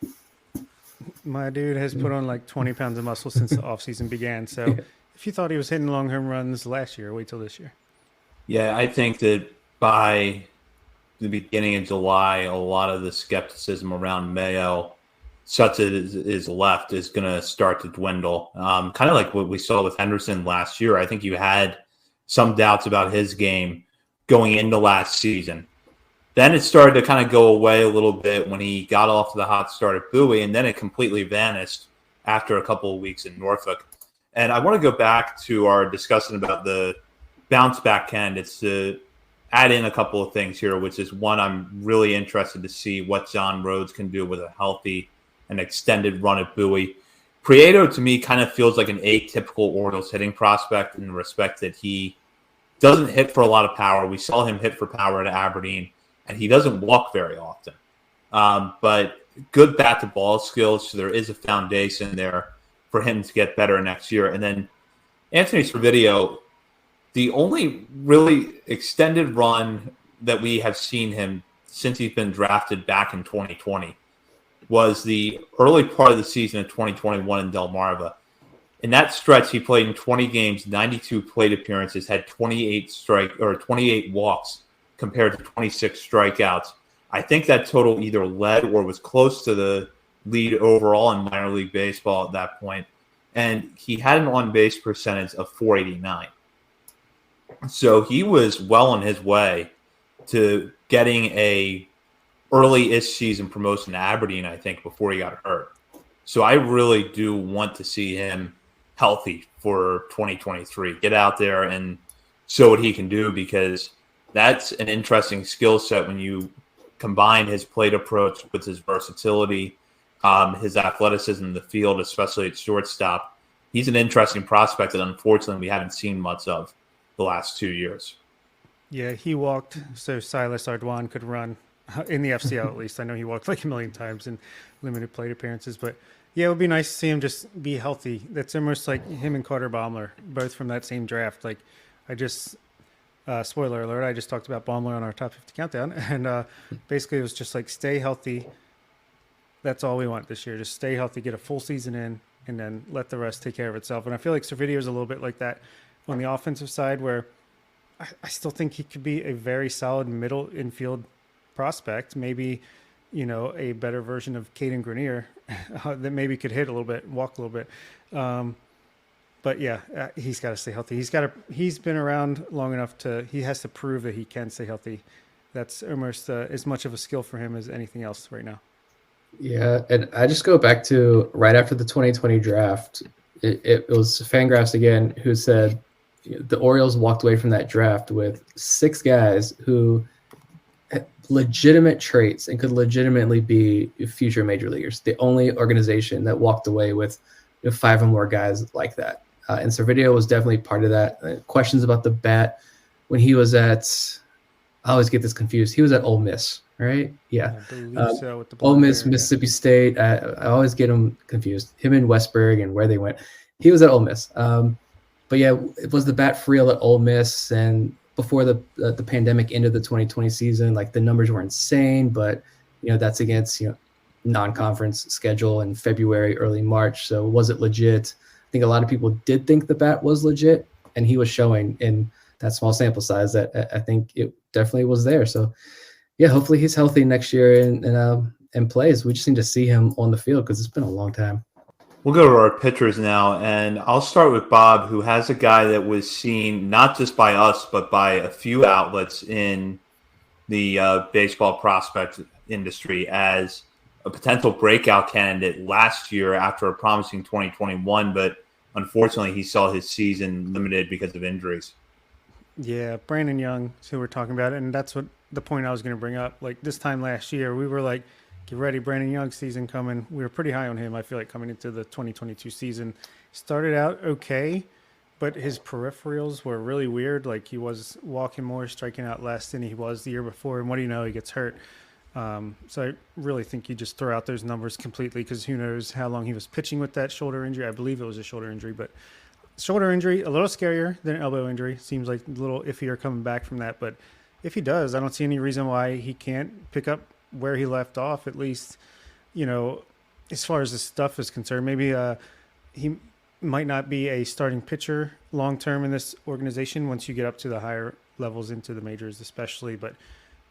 My dude has put on like 20 pounds of muscle since the offseason began. So if you thought he was hitting long home runs last year, wait till this year. Yeah, I think that by the beginning of July, a lot of the skepticism around Mayo, such as is left, is going to start to dwindle. Kind of like what we saw with Henderson last year. I think you had some doubts about his game going into last season. Then it started to kind of go away a little bit when he got off to the hot start at Bowie, and then it completely vanished after a couple of weeks in Norfolk. And I want to go back to our discussion about the bounce back candidates to add in a couple of things here, which is one, I'm really interested to see what John Rhodes can do with a healthy and extended run at Bowie. Prieto, to me, kind of feels like an atypical Orioles hitting prospect in the respect that he doesn't hit for a lot of power. We saw him hit for power at Aberdeen, and he doesn't walk very often. But good bat-to-ball skills, so there is a foundation there for him to get better next year. And then Anthony Servideo, the only really extended run that we have seen him since he's been drafted back in 2020 was the early part of the season of 2021 in Delmarva. In that stretch, he played in 20 games, 92 plate appearances, had 28 walks compared to 26 strikeouts. I think that total either led or was close to the lead overall in minor league baseball at that point. And he had an on-base percentage of .489. So he was well on his way to getting a early-ish season promotion to Aberdeen, I think, before he got hurt. So I really do want to see him healthy for 2023. Get out there and show what he can do, because that's an interesting skill set when you combine his plate approach with his versatility, his athleticism in the field, especially at shortstop. He's an interesting prospect that unfortunately we haven't seen much of the last 2 years. Yeah, he walked so Silas Ardoin could run in the FCL at least. I know he walked like a million times in limited plate appearances, but yeah, it would be nice to see him just be healthy. That's almost like him and Carter Baumler, both from that same draft. Like, I just spoiler alert, I just talked about Baumler on our top 50 countdown, and basically it was just like, stay healthy. That's all we want this year. Just stay healthy, get a full season in, and then let the rest take care of itself. And I feel like Servideo is a little bit like that on the offensive side, where I still think he could be a very solid middle infield prospect. Maybe, a better version of Caden Grenier that maybe could hit a little bit, walk a little bit. But yeah, he's got to stay healthy. He's been around long enough he has to prove that he can stay healthy. That's almost as much of a skill for him as anything else right now. Yeah, and I just go back to right after the 2020 draft. It was Fangraphs again who said the Orioles walked away from that draft with 6 guys who had legitimate traits and could legitimately be future major leaguers. The only organization that walked away with 5 or more guys like that. And Servideo was definitely part of that. Questions about the bat when he was at, I always get this confused. He was at Ole Miss, right? Yeah. I believe so. With the Ole Miss, hair, Mississippi State. I always get them confused. Him and Westberg and where they went. He was at Ole Miss. But yeah, it was the bat for real at Ole Miss, and before the pandemic ended the 2020 season, like the numbers were insane, but that's against non-conference schedule in February, early March. So was it legit? I think a lot of people did think the bat was legit, and he was showing in that small sample size that I think it definitely was there. So yeah, hopefully he's healthy next year and plays. We just need to see him on the field because it's been a long time. We'll go to our pitchers now, and I'll start with Bob, who has a guy that was seen not just by us, but by a few outlets in the baseball prospect industry as a potential breakout candidate last year after a promising 2021, but unfortunately he saw his season limited because of injuries. Yeah, Brandon Young is who we're talking about, and that's what the point I was going to bring up. Like this time last year, we were like, get ready, Brandon Young season coming. We were pretty high on him, I feel like, coming into the 2022 season. Started out okay, but his peripherals were really weird. Like he was walking more, striking out less than he was the year before. And what do you know? He gets hurt. So I really think you just throw out those numbers completely because who knows how long he was pitching with that shoulder injury. I believe it was a shoulder injury, but shoulder injury, a little scarier than an elbow injury. Seems like a little iffier coming back from that. But if he does, I don't see any reason why he can't pick up where he left off, at least, as far as the stuff is concerned. Maybe he might not be a starting pitcher long-term in this organization once you get up to the higher levels into the majors especially, but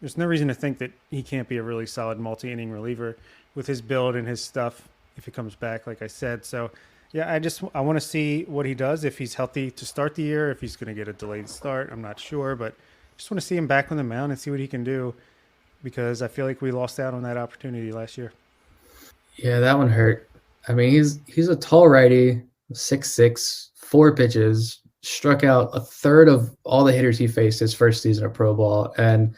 there's no reason to think that he can't be a really solid multi-inning reliever with his build and his stuff if he comes back, like I said. So, yeah, I want to see what he does if he's healthy to start the year, if he's going to get a delayed start. I'm not sure, but just want to see him back on the mound and see what he can do. because I feel like we lost out on that opportunity last year. Yeah, that one hurt. I mean, he's a tall righty, 6'6", 4 pitches, struck out a third of all the hitters he faced his first season of pro ball. And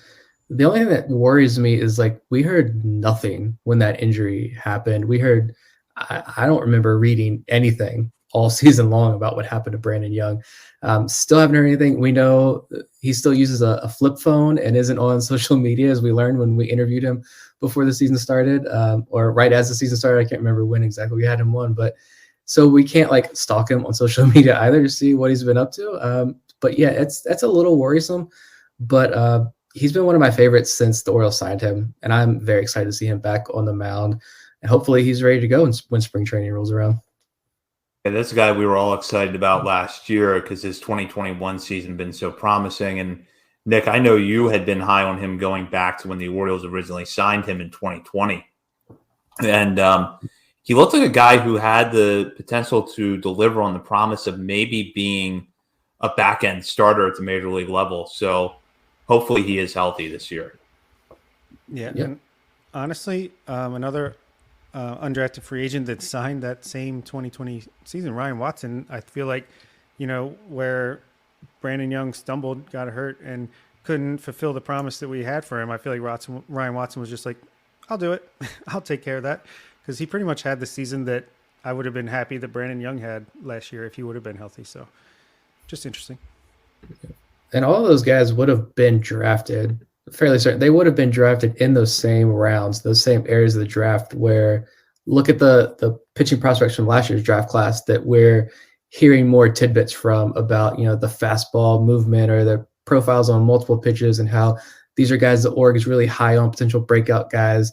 the only thing that worries me is like we heard nothing when that injury happened. We heard I don't remember reading anything all season long about what happened to Brandon Young. Still haven't heard anything. We know he still uses a flip phone and isn't on social media, as we learned when we interviewed him before the season started, or right as the season started. I can't remember when exactly we had him on, but so we can't like stalk him on social media either to see what he's been up to. But yeah, that's a little worrisome, but he's been one of my favorites since the Orioles signed him, and I'm very excited to see him back on the mound, and hopefully he's ready to go when spring training rolls around. Yeah, this guy we were all excited about last year because his 2021 season been so promising. And Nick, I know you had been high on him going back to when the Orioles originally signed him in 2020. And he looked like a guy who had the potential to deliver on the promise of maybe being a back-end starter at the major league level. So hopefully he is healthy this year. Yeah. Yep. And honestly, another undrafted free agent that signed that same 2020 season, Ryan Watson, I feel like, where Brandon Young stumbled, got hurt, and couldn't fulfill the promise that we had for him. I feel like Ryan Watson was just like, I'll do it. I'll take care of that. Because he pretty much had the season that I would have been happy that Brandon Young had last year if he would have been healthy. So just interesting. And all of those guys would have been drafted, fairly certain. They would have been drafted in those same rounds, those same areas of the draft where look at the pitching prospects from last year's draft class that we're hearing more tidbits from about, the fastball movement or the profiles on multiple pitches and how these are guys the org is really high on, potential breakout guys.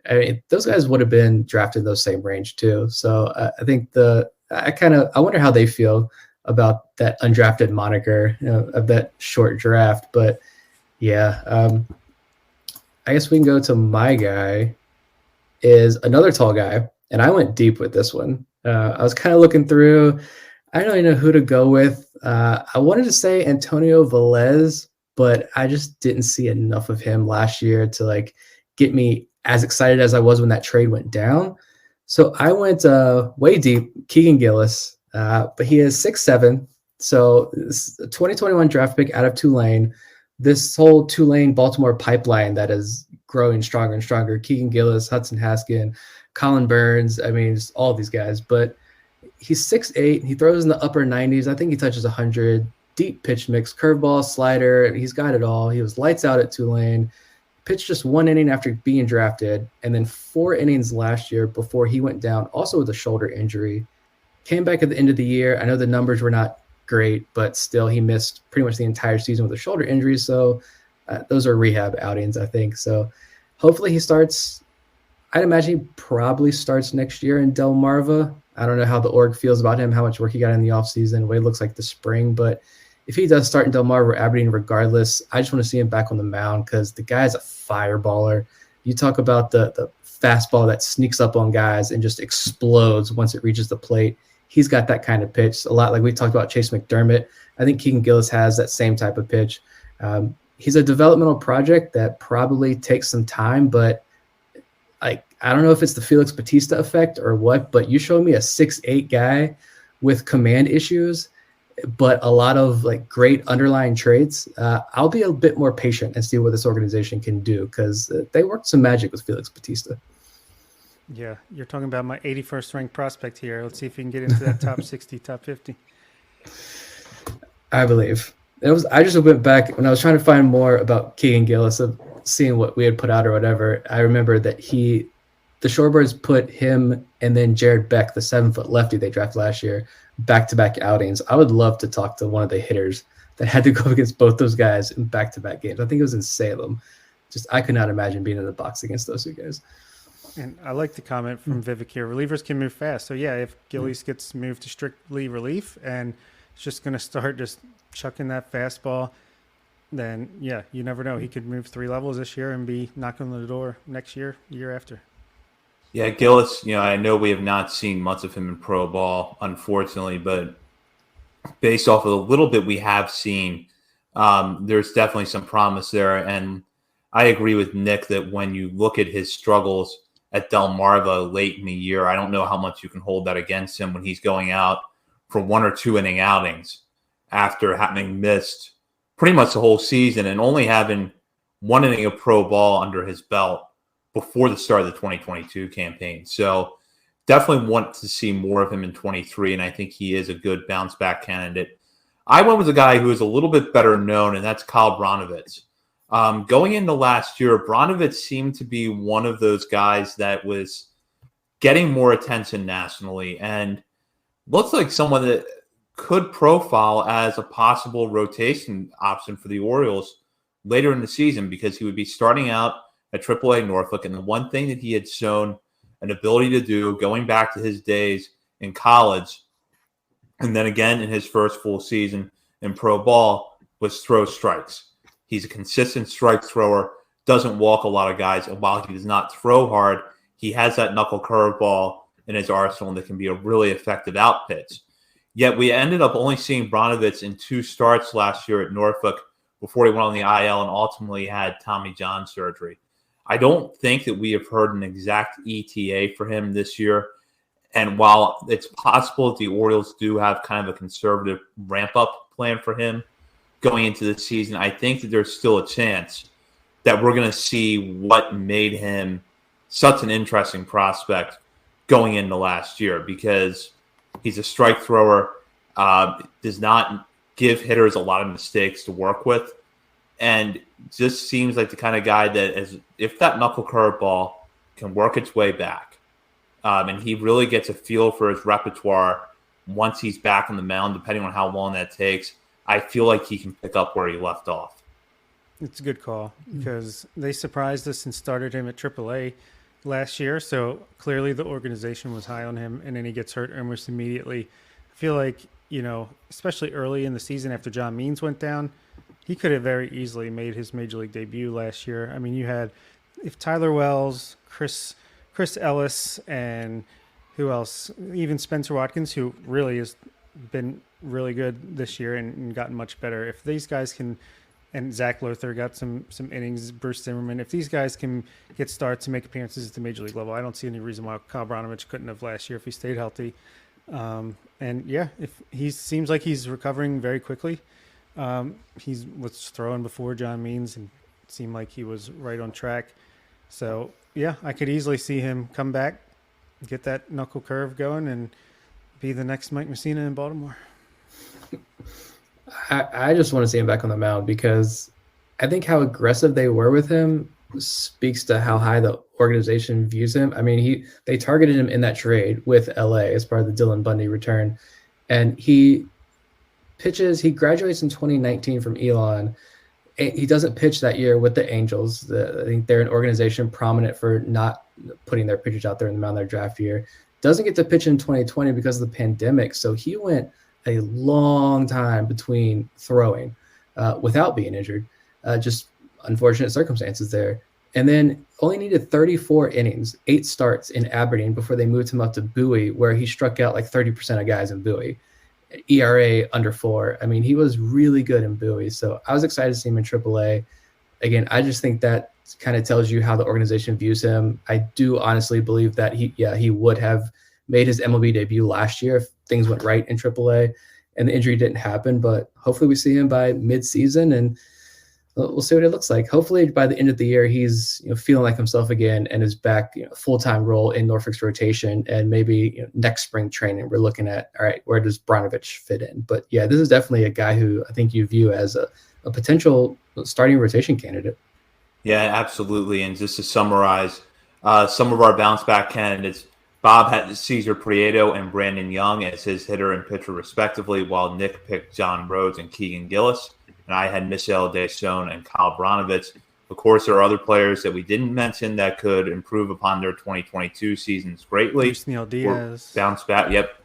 I mean, those guys would have been drafted in those same range too. So I think I wonder how they feel about that undrafted moniker of that short draft. But yeah, I guess we can go to my guy is another tall guy. And I went deep with this one. I was kind of looking through. I don't really know who to go with. I wanted to say Antonio Velez, but I just didn't see enough of him last year to get me as excited as I was when that trade went down. So I went way deep, Keegan Gillis, but he is 6'7". So this 2021 draft pick out of Tulane. This whole Tulane Baltimore pipeline that is growing stronger and stronger. Keegan Gillis, Hudson Haskin, Colin Burns. I mean, just all these guys. But he's 6'8". He throws in the upper 90s. I think he touches 100. Deep pitch mix, curveball, slider. He's got it all. He was lights out at Tulane. Pitched just 1 inning after being drafted, and then 4 innings last year before he went down, also with a shoulder injury. Came back at the end of the year. I know the numbers were not great, but still he missed pretty much the entire season with a shoulder injury. So those are rehab outings, I think. So hopefully he starts. I'd imagine he probably starts next year in Delmarva. I don't know how the org feels about him, how much work he got in the offseason, what he looks like this spring. But if he does start in Delmarva or Aberdeen regardless, I just want to see him back on the mound because the guy's a fireballer. You talk about the fastball that sneaks up on guys and just explodes once it reaches the plate. He's got that kind of pitch. A lot like we talked about Chase McDermott. I think Keegan Gillis has that same type of pitch. He's a developmental project that probably takes some time, but I don't know if it's the Felix Bautista effect or what, but you show me a 6'8" guy with command issues, but a lot of great underlying traits. I'll be a bit more patient and see what this organization can do because they worked some magic with Felix Bautista. Yeah, you're talking about my 81st ranked prospect here. Let's see if he can get into that top 60, top 50. I believe. I just went back when I was trying to find more about Keegan Gillis, of seeing what we had put out or whatever. I remember that the Shorebirds put him and then Jared Beck, the 7-foot lefty they drafted last year, back-to-back outings. I would love to talk to one of the hitters that had to go against both those guys in back-to-back games. I think it was in Salem. I could not imagine being in the box against those two guys. And I like the comment from Vivek here. Relievers can move fast. So, yeah, if Gillies gets moved to strictly relief and it's just going to start just chucking that fastball, then, yeah, you never know. He could move 3 levels this year and be knocking on the door next year, year after. Yeah, Gillis, I know we have not seen much of him in pro ball, unfortunately, but based off of the little bit we have seen, there's definitely some promise there. And I agree with Nick that when you look at his struggles at Delmarva late in the year, I don't know how much you can hold that against him when he's going out for 1 or 2 inning outings after having missed pretty much the whole season and only having 1 inning of pro ball under his belt before the start of the 2022 campaign. So definitely want to see more of him in 23, and I think he is a good bounce back candidate. I went with a guy who is a little bit better known, and that's Kyle Brnovich. Going into last year, Brnovich seemed to be one of those guys that was getting more attention nationally and looks like someone that could profile as a possible rotation option for the Orioles later in the season because he would be starting out at AAA Norfolk. And the one thing that he had shown an ability to do going back to his days in college and then again in his first full season in pro ball was throw strikes. He's a consistent strike thrower, doesn't walk a lot of guys. And while he does not throw hard, he has that knuckle curveball in his arsenal that can be a really effective out pitch. Yet we ended up only seeing Brnovich in 2 starts last year at Norfolk before he went on the IL and ultimately had Tommy John surgery. I don't think that we have heard an exact ETA for him this year. And while it's possible the Orioles do have kind of a conservative ramp-up plan for him going into the season, I think that there's still a chance that we're going to see what made him such an interesting prospect going into last year because he's a strike thrower, does not give hitters a lot of mistakes to work with, and just seems like the kind of guy that if that knuckle curveball can work its way back, and he really gets a feel for his repertoire once he's back on the mound, depending on how long that takes, I feel like he can pick up where he left off. It's a good call because they surprised us and started him at AAA last year. So clearly the organization was high on him, and then he gets hurt almost immediately. I feel like, especially early in the season after John Means went down, he could have very easily made his major league debut last year. I mean, you had Tyler Wells, Chris Ellis, and who else? Even Spencer Watkins, who really has been really good this year and gotten much better. If these guys can, and Zach Luther got some innings, Bruce Zimmerman, if these guys can get starts and make appearances at the major league level, I don't see any reason why Kyle Brnovich couldn't have last year if he stayed healthy. And yeah, if he seems like he's recovering very quickly. He was throwing before John Means and it seemed like he was right on track. So yeah, I could easily see him come back, get that knuckle curve going, and be the next Mike Mussina in Baltimore. I just want to see him back on the mound because I think how aggressive they were with him speaks to how high the organization views him. I mean, they targeted him in that trade with LA as part of the Dylan Bundy return, and he graduates in 2019 from Elon. He doesn't pitch that year with the Angels. I think they're an organization prominent for not putting their pitchers out there in the mound their draft year. Doesn't get to pitch in 2020 because of the pandemic. So he went a long time between throwing without being injured. Just unfortunate circumstances there. And then only needed 34 innings, 8 starts in Aberdeen before they moved him up to Bowie, where he struck out like 30% of guys in Bowie. ERA under 4. I mean, he was really good in Bowie. So I was excited to see him in AAA. Again, I just think that kind of tells you how the organization views him. I do honestly believe that he would have made his MLB debut last year if things went right in AAA and the injury didn't happen. But hopefully we see him by mid-season and we'll see what it looks like. Hopefully by the end of the year, he's feeling like himself again and is back full-time role in Norfolk's rotation. And maybe next spring training, we're looking at, all right, where does Brnovich fit in? But yeah, this is definitely a guy who I think you view as a potential starting rotation candidate. Yeah, absolutely. And just to summarize, some of our bounce back candidates, Bob had Cesar Prieto and Brandon Young as his hitter and pitcher respectively, while Nick picked John Rhodes and Keegan Gillis. And I had Michel Deschon and Kyle Brnovich. Of course, there are other players that we didn't mention that could improve upon their 2022 seasons greatly. Yusniel Diaz. Bounce back, yep.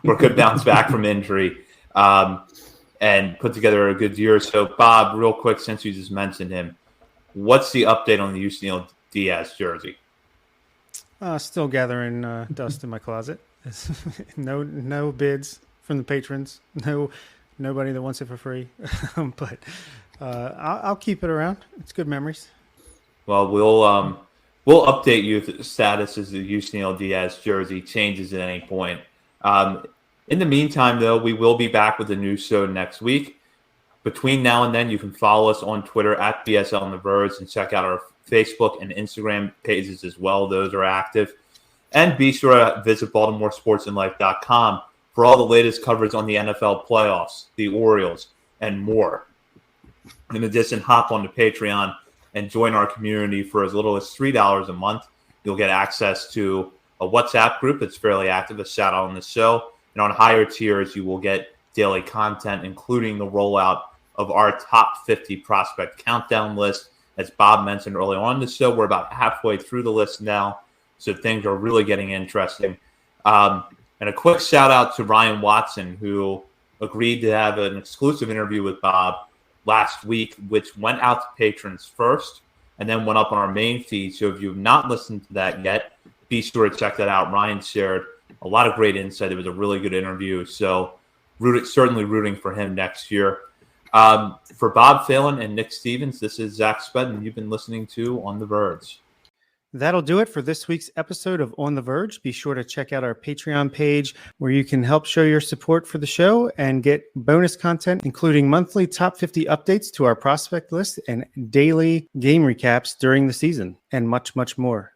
Or could bounce back from injury and put together a good year. So, Bob, real quick, since you just mentioned him, what's the update on the Yusniel Diaz jersey? Still gathering dust in my closet. No bids from the patrons. Nobody that wants it for free. But I'll keep it around. It's good memories. Well, we'll update you if the status as the Yusniel Diaz jersey changes at any point. In the meantime, though, we will be back with a new show next week. Between now and then, you can follow us on Twitter at BSL on the Verge and check out our Facebook and Instagram pages as well. Those are active. And be sure to visit BaltimoreSportsAndLife.com for all the latest coverage on the NFL playoffs, the Orioles, and more. In addition, hop on to Patreon and join our community for as little as $3 a month. You'll get access to a WhatsApp group that's fairly active, a shout out on the show. And on higher tiers, you will get daily content, including the rollout of our top 50 prospect countdown list. As Bob mentioned earlier on the show, we're about halfway through the list now, so things are really getting interesting. And a quick shout out to Ryan Watson, who agreed to have an exclusive interview with Bob last week, which went out to patrons first and then went up on our main feed. So if you've not listened to that yet, be sure to check that out. Ryan shared a lot of great insight. It was a really good interview. So certainly rooting for him next year. For Bob Phelan and Nick Stevens, this is Zach Spedden. You've been listening to On the Verge. That'll do it for this week's episode of On the Verge. Be sure to check out our Patreon page where you can help show your support for the show and get bonus content, including monthly top 50 updates to our prospect list and daily game recaps during the season, and much, much more.